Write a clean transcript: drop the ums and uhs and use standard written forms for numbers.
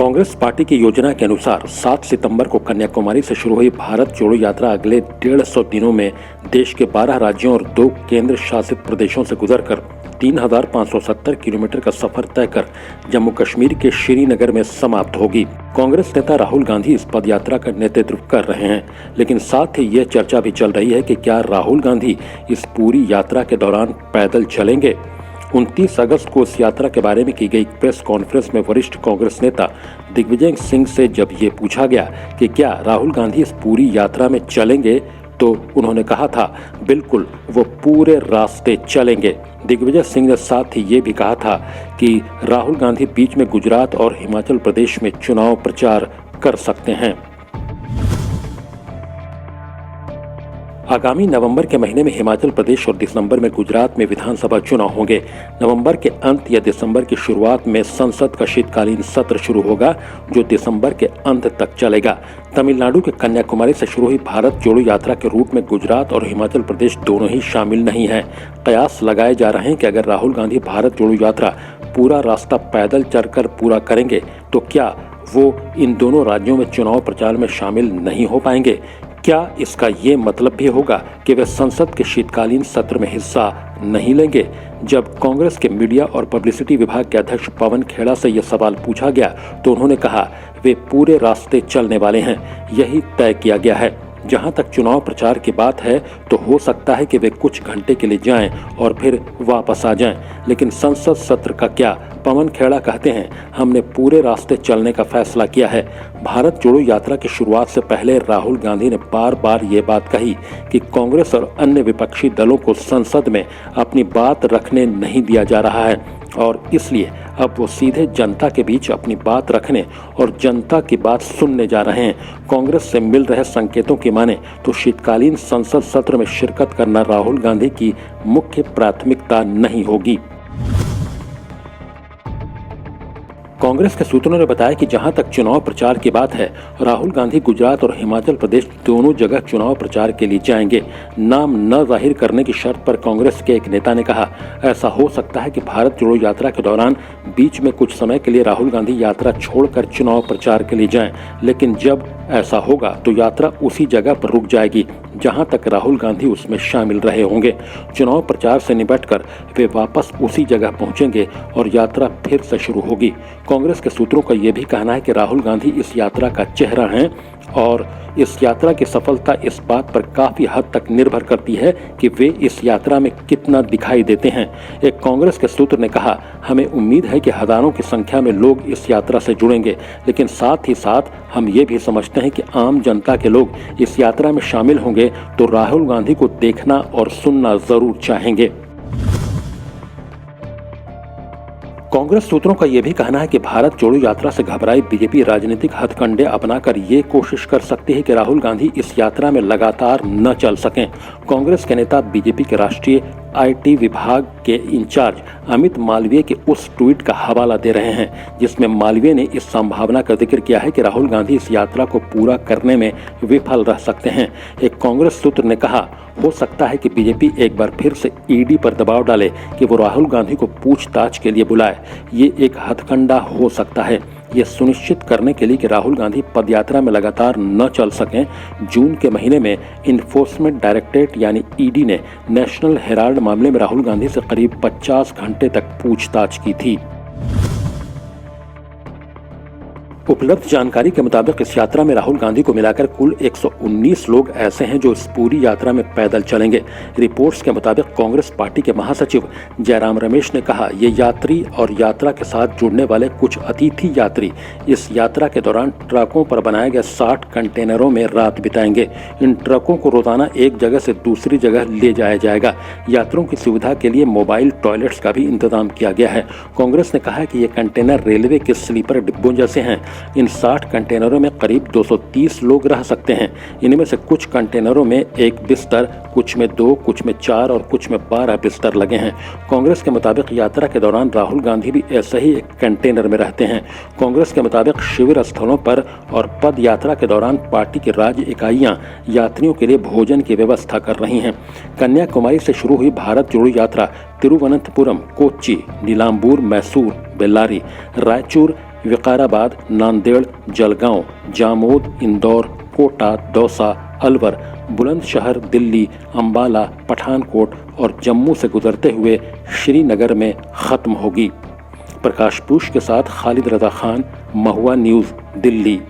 Congress party की योजना के अनुसार 7 सितंबर को कन्याकुमारी से शुरू हुई भारत जोड़ो यात्रा अगले 150 दिनों में देश के 12 राज्यों और 2 केंद्र शासित प्रदेशों से गुजरकर 3,570 किलोमीटर का सफर तय कर जम्मू कश्मीर के श्रीनगर में समाप्त होगी। कांग्रेस नेता राहुल गांधी इस पद यात्रा का नेतृत्व कर रहे हैं, लेकिन साथ ही यह चर्चा भी चल रही है कि क्या राहुल गांधी इस पूरी यात्रा के दौरान पैदल चलेंगे। 29 अगस्त को इस यात्रा के बारे में की गई प्रेस कॉन्फ्रेंस में वरिष्ठ कांग्रेस नेता दिग्विजय सिंह से जब ये पूछा गया कि क्या राहुल गांधी इस पूरी यात्रा में चलेंगे, तो उन्होंने कहा था बिल्कुल वो पूरे रास्ते चलेंगे। दिग्विजय सिंह ने साथ ही ये भी कहा था कि राहुल गांधी बीच में गुजरात और हिमाचल प्रदेश में चुनाव प्रचार कर सकते हैं। आगामी नवंबर के महीने में हिमाचल प्रदेश और दिसंबर में गुजरात में विधानसभा चुनाव होंगे। नवंबर के अंत या दिसंबर की शुरुआत में संसद का शीतकालीन सत्र शुरू होगा, जो दिसंबर के अंत तक चलेगा। तमिलनाडु के कन्याकुमारी से शुरू हुई भारत जोड़ो यात्रा के रूट में गुजरात और हिमाचल प्रदेश दोनों ही शामिल नहीं है। कयास लगाए जा रहे हैं कि अगर राहुल गांधी भारत जोड़ो यात्रा पूरा रास्ता पैदल चलकर पूरा करेंगे तो क्या वो इन दोनों राज्यों में चुनाव प्रचार में शामिल नहीं हो पाएंगे। क्या इसका ये मतलब भी होगा कि वे संसद के शीतकालीन सत्र में हिस्सा नहीं लेंगे। जब कांग्रेस के मीडिया और पब्लिसिटी विभाग के अध्यक्ष पवन खेड़ा से यह सवाल पूछा गया तो उन्होंने कहा वे पूरे रास्ते चलने वाले हैं, यही तय किया गया है। जहां तक चुनाव प्रचार की बात है तो हो सकता है कि वे कुछ घंटे के लिए जाएं और फिर वापस आ जाएं, लेकिन संसद सत्र का क्या। पवन खेड़ा कहते हैं हमने पूरे रास्ते चलने का फैसला किया है। भारत जोड़ो यात्रा की शुरुआत से पहले राहुल गांधी ने बार बार ये बात कही कि कांग्रेस और अन्य विपक्षी दलों को संसद में अपनी बात रखने नहीं दिया जा रहा है और इसलिए अब वो सीधे जनता के बीच अपनी बात रखने और जनता की बात सुनने जा रहे हैं। कांग्रेस से मिल रहे संकेतों की माने तो शीतकालीन संसद सत्र में शिरकत करना राहुल गांधी की मुख्य प्राथमिकता नहीं होगी। कांग्रेस के सूत्रों ने बताया कि जहां तक चुनाव प्रचार की बात है, राहुल गांधी गुजरात और हिमाचल प्रदेश दोनों जगह चुनाव प्रचार के लिए जाएंगे। नाम न जाहिर करने की शर्त पर कांग्रेस के एक नेता ने कहा ऐसा हो सकता है कि भारत जोड़ो यात्रा के दौरान बीच में कुछ समय के लिए राहुल गांधी यात्रा छोड़कर चुनाव प्रचार के लिए जाएं, लेकिन जब ऐसा होगा तो यात्रा उसी जगह पर रुक जाएगी जहां तक राहुल गांधी उसमें शामिल रहे होंगे। चुनाव प्रचार से निपटकर वे वापस उसी जगह पहुंचेंगे और यात्रा फिर से शुरू होगी। कांग्रेस के सूत्रों का यह भी कहना है कि राहुल गांधी इस यात्रा का चेहरा हैं और इस यात्रा की सफलता इस बात पर काफी हद तक निर्भर करती है कि वे इस यात्रा में कितना दिखाई देते हैं। एक कांग्रेस के सूत्र ने कहा हमें उम्मीद है कि हजारों की संख्या में लोग इस यात्रा से जुड़ेंगे, लेकिन साथ ही साथ हम ये भी समझते हैं कि आम जनता के लोग इस यात्रा में शामिल होंगे तो राहुल गांधी को देखना और सुनना जरूर चाहेंगे। कांग्रेस सूत्रों का यह भी कहना है कि भारत जोड़ो यात्रा से घबराई बीजेपी राजनीतिक हथकंडे अपनाकर ये कोशिश कर सकती है कि राहुल गांधी इस यात्रा में लगातार न चल सकें। कांग्रेस के नेता बीजेपी के राष्ट्रीय IT विभाग के इंचार्ज अमित मालवीय के उस ट्वीट का हवाला दे रहे हैं जिसमें मालवीय ने इस संभावना का जिक्र किया है कि राहुल गांधी इस यात्रा को पूरा करने में विफल रह सकते हैं। एक कांग्रेस सूत्र ने कहा हो सकता है कि बीजेपी एक बार फिर से ED पर दबाव डाले कि वो राहुल गांधी को पूछताछ के लिए बुलाए। ये एक हथकंडा हो सकता है ये सुनिश्चित करने के लिए कि राहुल गांधी पदयात्रा में लगातार न चल सकें। जून के महीने में इन्फोर्समेंट डायरेक्टरेट यानी ED ने नेशनल हेराल्ड मामले में राहुल गांधी से करीब 50 घंटे तक पूछताछ की थी। उपलब्ध जानकारी के मुताबिक इस यात्रा में राहुल गांधी को मिलाकर कुल 119 लोग ऐसे हैं जो इस पूरी यात्रा में पैदल चलेंगे। रिपोर्ट्स के मुताबिक कांग्रेस पार्टी के महासचिव जयराम रमेश ने कहा ये यात्री और यात्रा के साथ जुड़ने वाले कुछ अतिथि यात्री इस यात्रा के दौरान ट्रकों पर बनाए गए 60 कंटेनरों में रात बिताएंगे। इन ट्रकों को रोजाना एक जगह से दूसरी जगह ले जाया जाएगा। यात्रियों की सुविधा के लिए मोबाइल टॉयलेट्स का भी इंतजाम किया गया है। कांग्रेस ने कहा है कि ये कंटेनर रेलवे के स्लीपर डिब्बों जैसे हैं। इन 60 कंटेनरों में करीब 230 लोग रह सकते हैं। इनमें से कुछ कंटेनरों में 1 बिस्तर, कुछ में 2, कुछ में 4 और कुछ में 12 बिस्तर लगे हैं। कांग्रेस के मुताबिक यात्रा के दौरान राहुल गांधी भी ऐसे ही एक कंटेनर में रहते हैं। कांग्रेस के मुताबिक शिविर स्थलों पर और पद यात्रा के दौरान पार्टी की राज्य इकाइयां यात्रियों के लिए भोजन की व्यवस्था कर रही हैं। कन्याकुमारी से शुरू हुई भारत जोड़ो यात्रा तिरुवनंतपुरम, कोच्चि, नीलांबूर, मैसूर, बेल्लारी, रायचूर, विकाराबाद, नांदेड़, जलगांव, जामोद, इंदौर, कोटा, दौसा, अलवर, बुलंदशहर, दिल्ली, अंबाला, पठानकोट और जम्मू से गुजरते हुए श्रीनगर में खत्म होगी। प्रकाश पूष के साथ खालिद रजा खान, महुआ न्यूज़, दिल्ली।